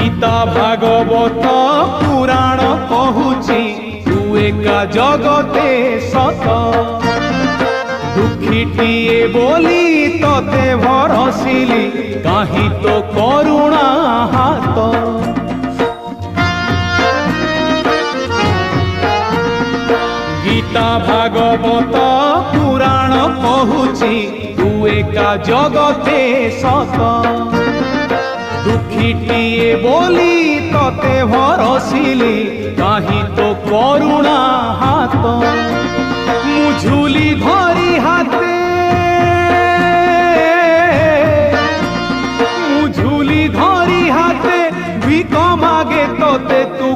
गीता भागवत पुराण कहूची तू एका जगते सत दुखीटीए बोली तते भरसिली काहि तो करुणा हाथ गीता भागवत पुराण कहूची तू एका जगते सत दुखीटीए बोली तते भरसिली काहि तो करुणा हाथ मुझुली धरी हाथे मुझुली धरी हाथे भिक मागे तते तू